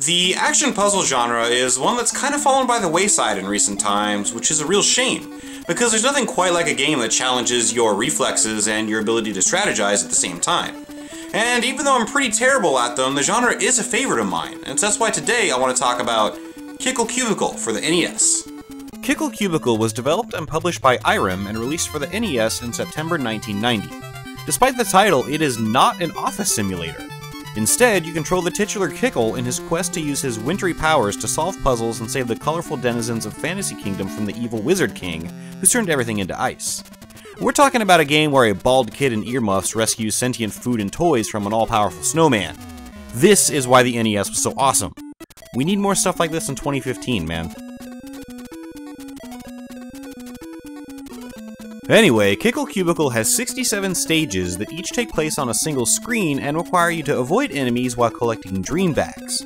The action puzzle genre is one that's kind of fallen by the wayside in recent times, which is a real shame, because there's nothing quite like a game that challenges your reflexes and your ability to strategize at the same time. And even though I'm pretty terrible at them, the genre is a favorite of mine, and so that's why today I want to talk about Kickle Cubicle for the NES. Kickle Cubicle was developed and published by Irem and released for the NES in September 1990. Despite the title, it is not an office simulator. Instead, you control the titular Kickle in his quest to use his wintry powers to solve puzzles and save the colorful denizens of Fantasy Kingdom from the evil Wizard King, who's turned everything into ice. We're talking about a game where a bald kid in earmuffs rescues sentient food and toys from an all-powerful snowman. This is why the NES was so awesome. We need more stuff like this in 2015, man. Anyway, Kickle Cubicle has 67 stages that each take place on a single screen and require you to avoid enemies while collecting dream bags.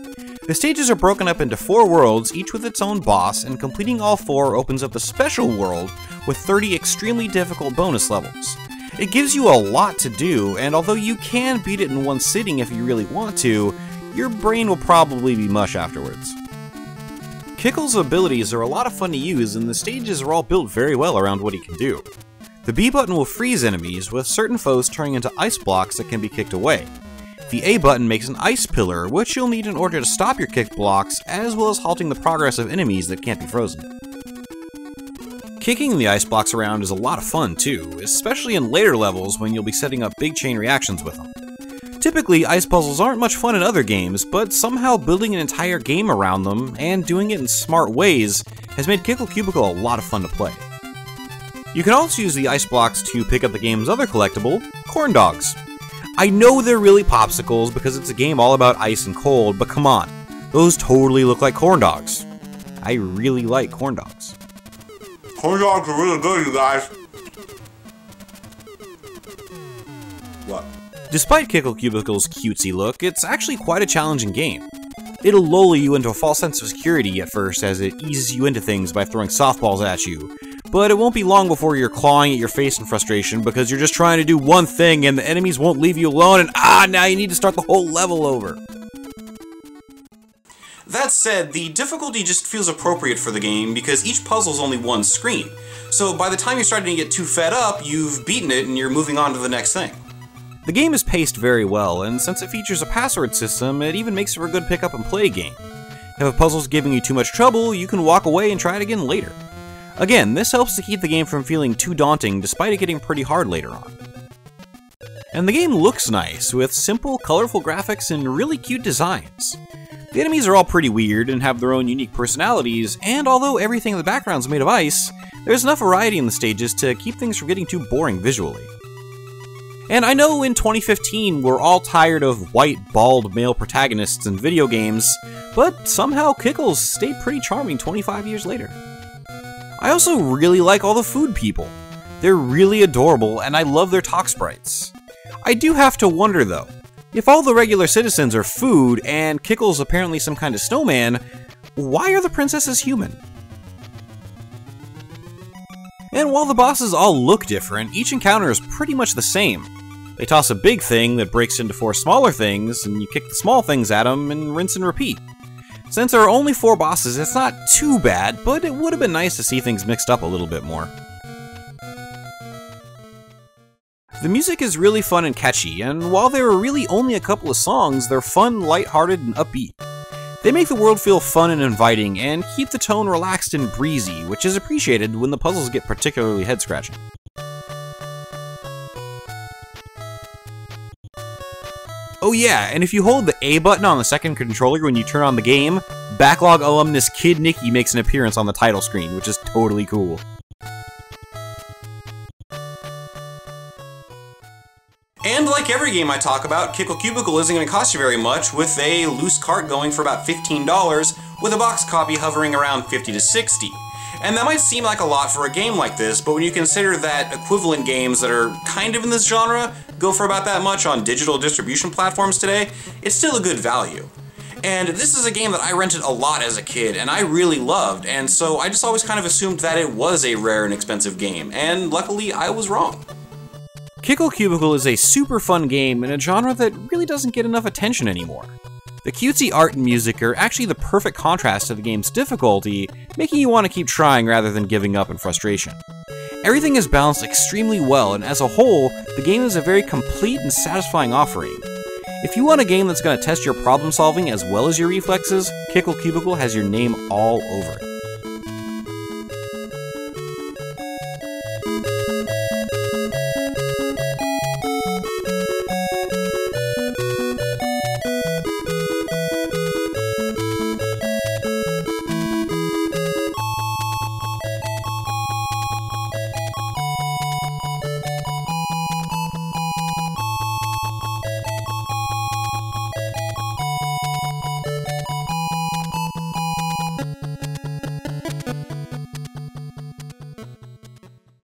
The stages are broken up into 4 worlds, each with its own boss, and completing all 4 opens up a special world with 30 extremely difficult bonus levels. It gives you a lot to do, and although you can beat it in one sitting if you really want to, your brain will probably be mush afterwards. Kickle's abilities are a lot of fun to use, and the stages are all built very well around what he can do. The B button will freeze enemies, with certain foes turning into ice blocks that can be kicked away. The A button makes an ice pillar, which you'll need in order to stop your kicked blocks, as well as halting the progress of enemies that can't be frozen. Kicking the ice blocks around is a lot of fun too, especially in later levels when you'll be setting up big chain reactions with them. Typically, ice puzzles aren't much fun in other games, but somehow building an entire game around them, and doing it in smart ways, has made Kickle Cubicle a lot of fun to play. You can also use the ice blocks to pick up the game's other collectible, corn dogs. I know they're really popsicles because it's a game all about ice and cold, but come on, those totally look like corn dogs. I really like corn dogs. Corn dogs are really good, you guys. What? Despite Kickle Cubicle's cutesy look, it's actually quite a challenging game. It'll lull you into a false sense of security at first as it eases you into things by throwing softballs at you, but it won't be long before you're clawing at your face in frustration because you're just trying to do one thing and the enemies won't leave you alone and now you need to start the whole level over. That said, the difficulty just feels appropriate for the game because each puzzle's only one screen, so by the time you're starting to get too fed up, you've beaten it and you're moving on to the next thing. The game is paced very well, and since it features a password system, it even makes for a good pick-up and play game. If a puzzle's giving you too much trouble, you can walk away and try it again later. Again, this helps to keep the game from feeling too daunting despite it getting pretty hard later on. And the game looks nice, with simple, colorful graphics and really cute designs. The enemies are all pretty weird and have their own unique personalities, and although everything in the background is made of ice, there's enough variety in the stages to keep things from getting too boring visually. And I know in 2015 we're all tired of white, bald male protagonists in video games, but somehow Kickles stayed pretty charming 25 years later. I also really like all the food people. They're really adorable, and I love their talk sprites. I do have to wonder though, if all the regular citizens are food and Kickle's apparently some kind of snowman, why are the princesses human? And while the bosses all look different, each encounter is pretty much the same. They toss a big thing that breaks into 4 smaller things, and you kick the small things at them and rinse and repeat. Since there are only 4 bosses, it's not too bad, but it would have been nice to see things mixed up a little bit more. The music is really fun and catchy, and while there are really only a couple of songs, they're fun, lighthearted, and upbeat. They make the world feel fun and inviting, and keep the tone relaxed and breezy, which is appreciated when the puzzles get particularly head-scratching. Oh yeah, and if you hold the A button on the second controller when you turn on the game, Backlog alumnus Kid Nicky makes an appearance on the title screen, which is totally cool. And like every game I talk about, Kickle Cubicle isn't going to cost you very much, with a loose cart going for about $15, with a box copy hovering around $50 to $60. And that might seem like a lot for a game like this, but when you consider that equivalent games that are kind of in this genre go for about that much on digital distribution platforms today, it's still a good value. And this is a game that I rented a lot as a kid, and I really loved, and so I just always kind of assumed that it was a rare and expensive game, and luckily I was wrong. Kickle Cubicle is a super fun game in a genre that really doesn't get enough attention anymore. The cutesy art and music are actually the perfect contrast to the game's difficulty, making you want to keep trying rather than giving up in frustration. Everything is balanced extremely well, and as a whole, the game is a very complete and satisfying offering. If you want a game that's going to test your problem solving as well as your reflexes, Kickle Cubicle has your name all over it.